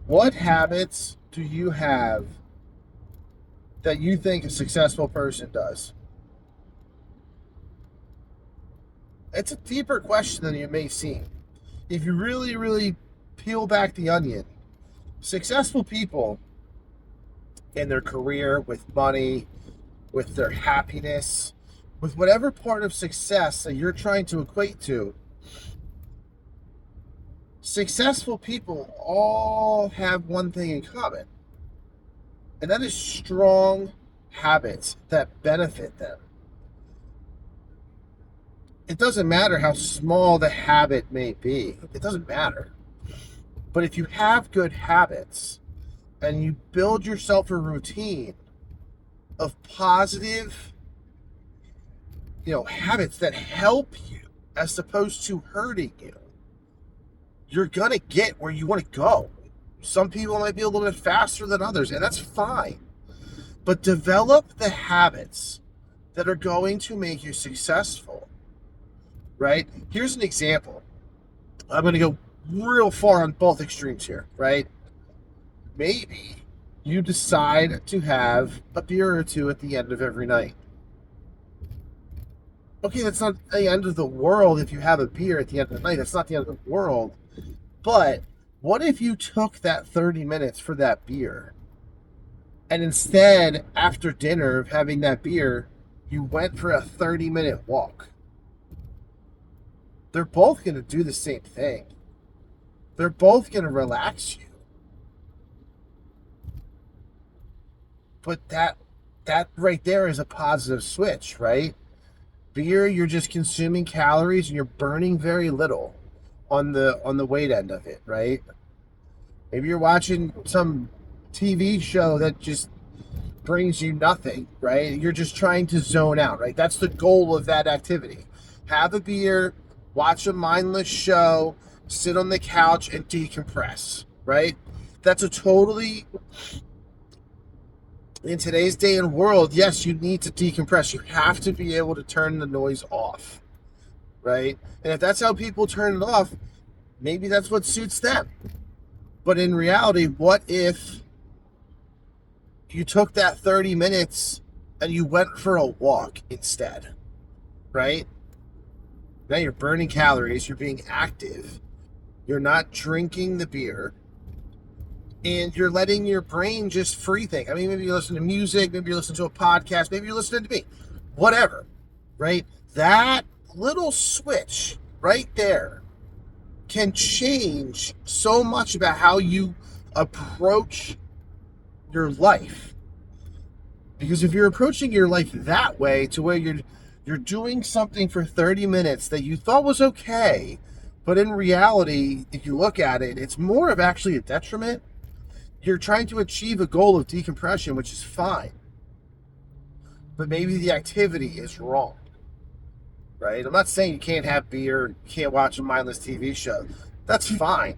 What habits do you have that you think a successful person does? It's a deeper question than you may seem. If you really, really peel back the onion, successful people in their career, with money, with their happiness, with whatever part of success that you're trying to equate to, successful people all have one thing in common, and that is strong habits that benefit them. It doesn't matter how small the habit may be, it doesn't matter. But if you have good habits and you build yourself a routine of positive, habits that help you as opposed to hurting you, you're going to get where you want to go. Some people might be a little bit faster than others, and that's fine. But develop the habits that are going to make you successful, right? Here's an example. I'm going to go real far on both extremes here, right? Maybe you decide to have a beer or two at the end of every night. Okay, that's not the end of the world if you have a beer at the end of the night. That's not the end of the world. But what if you took that 30 minutes for that beer and instead, after dinner of having that beer, you went for a 30-minute walk? They're both going to do the same thing. They're both going to relax you. But that right there is a positive switch, right? Beer, you're just consuming calories and you're burning very little on the weight end of it, right? Maybe you're watching some TV show that just brings you nothing, right? You're just trying to zone out, right? That's the goal of that activity. Have a beer, watch a mindless show, sit on the couch and decompress, right? That's a totally, in today's day and world, yes, you need to decompress. You have to be able to turn the noise off, right? And if that's how people turn it off, maybe that's what suits them. But in reality, what if you took that 30 minutes and you went for a walk instead, right? Now you're burning calories, you're being active, you're not drinking the beer, and you're letting your brain just free think. I mean, maybe you listen to music, maybe you listen to a podcast, maybe you're listening to me, whatever, right? That little switch right there can change so much about how you approach your life. Because if you're approaching your life that way, to where you're doing something for 30 minutes that you thought was okay, but in reality, if you look at it, it's more of actually a detriment. You're trying to achieve a goal of decompression, which is fine. But maybe the activity is wrong, right? I'm not saying you can't have beer, you can't watch a mindless TV show. That's fine,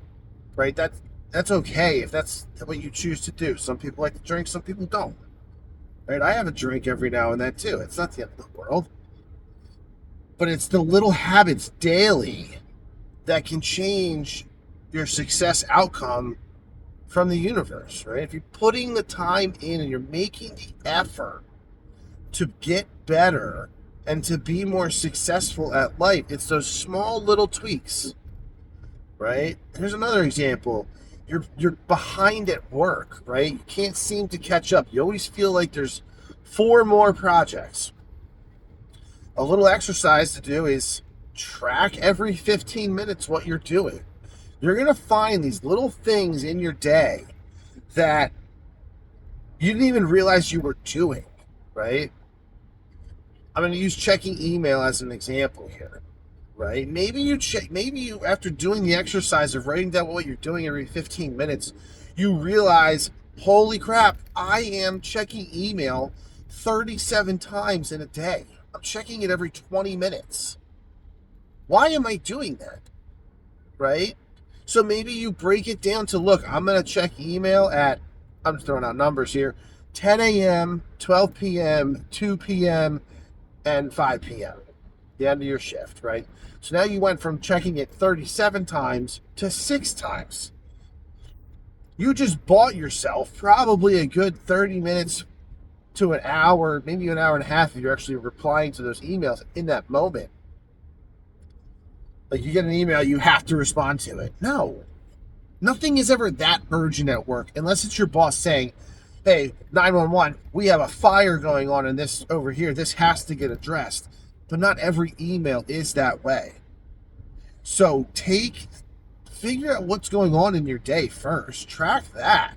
right? That's okay if that's what you choose to do. Some people like to drink, some people don't. Right? I have a drink every now and then too. It's not the end of the world. But it's the little habits daily that can change your success outcome from the universe, right? If you're putting the time in and you're making the effort to get better and to be more successful at life, it's those small little tweaks, right? Here's another example. You're behind at work, right? You can't seem to catch up. You always feel like there's 4 more projects. A little exercise to do is track every 15 minutes what you're doing. You're going to find these little things in your day that you didn't even realize you were doing, right? I'm going to use checking email as an example here, right? Maybe you after doing the exercise of writing down what you're doing every 15 minutes, you realize, holy crap, I am checking email 37 times in a day. I'm checking it every 20 minutes. Why am I doing that? Right? So maybe you break it down to, look, I'm going to check email at, I'm just throwing out numbers here, 10 a.m., 12 p.m., 2 p.m., and 5 p.m., the end of your shift, right? So now you went from checking it 37 times to 6 times. You just bought yourself probably a good 30 minutes to an hour, maybe an hour and a half if you're actually replying to those emails in that moment. Like, you get an email, you have to respond to it. No. Nothing is ever that urgent at work unless it's your boss saying, hey, 911, we have a fire going on in this over here. This has to get addressed. But not every email is that way. So figure out what's going on in your day first. Track that.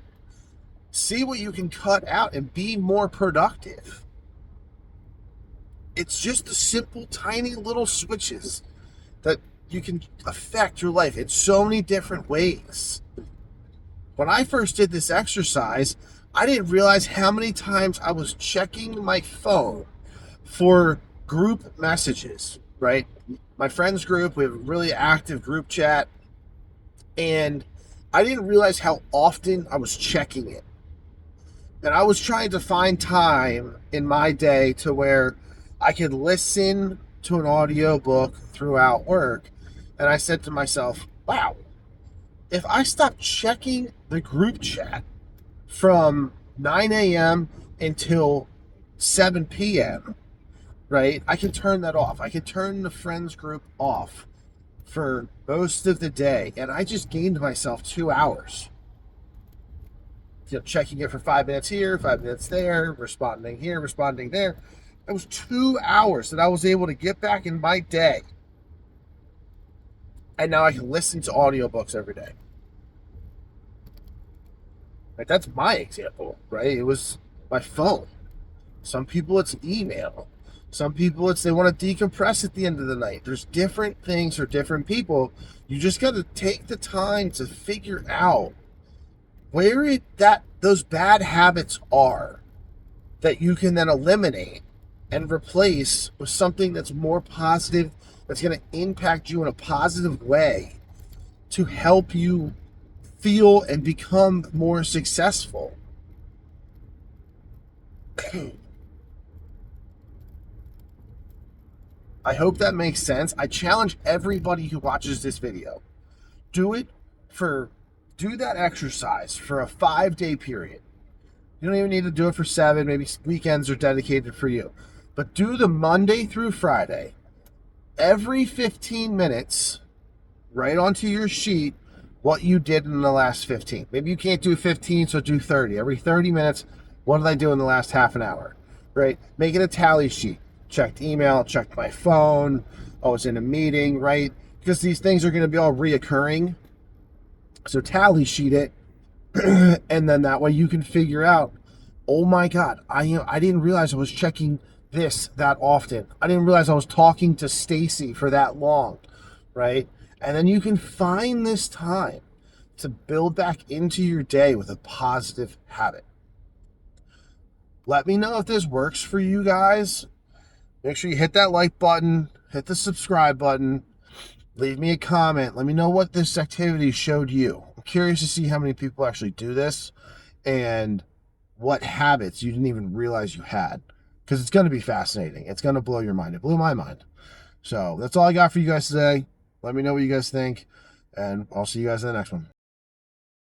See what you can cut out and be more productive. It's just the simple, tiny little switches that you can affect your life in so many different ways. When I first did this exercise, I didn't realize how many times I was checking my phone for group messages, right? My friends group, we have a really active group chat, and I didn't realize how often I was checking it. And I was trying to find time in my day to where I could listen to an audiobook throughout work. And I said to myself, wow, if I stop checking the group chat from 9 a.m. until 7 p.m., right, I can turn that off. I can turn the friends group off for most of the day. And I just gained myself 2 hours. Checking it for 5 minutes here, 5 minutes there, responding here, responding there. It was 2 hours that I was able to get back in my day. And now I can listen to audiobooks every day. Like, that's my example, right? It was my phone. Some people it's email. Some people it's they want to decompress at the end of the night. There's different things for different people. You just got to take the time to figure out where those bad habits are that you can then eliminate and replace with something that's more positive, that's going to impact you in a positive way to help you feel and become more successful. I hope that makes sense. I challenge everybody who watches this video. Do that exercise for a 5-day period. You don't even need to do it for 7. Maybe weekends are dedicated for you. But do the Monday through Friday. Every 15 minutes, write onto your sheet what you did in the last 15. Maybe you can't do 15, so do 30. Every 30 minutes, what did I do in the last half an hour? Right? Make it a tally sheet. Checked email, checked my phone. I was in a meeting, right? Because these things are going to be all reoccurring. So tally sheet it, and then that way you can figure out, oh my God, I didn't realize I was checking this that often. I didn't realize I was talking to Stacy for that long, right? And then you can find this time to build back into your day with a positive habit. Let me know if this works for you guys. Make sure you hit that like button, hit the subscribe button. Leave me a comment. Let me know what this activity showed you. I'm curious to see how many people actually do this and what habits you didn't even realize you had. Because it's going to be fascinating. It's going to blow your mind. It blew my mind. So that's all I got for you guys today. Let me know what you guys think. And I'll see you guys in the next one.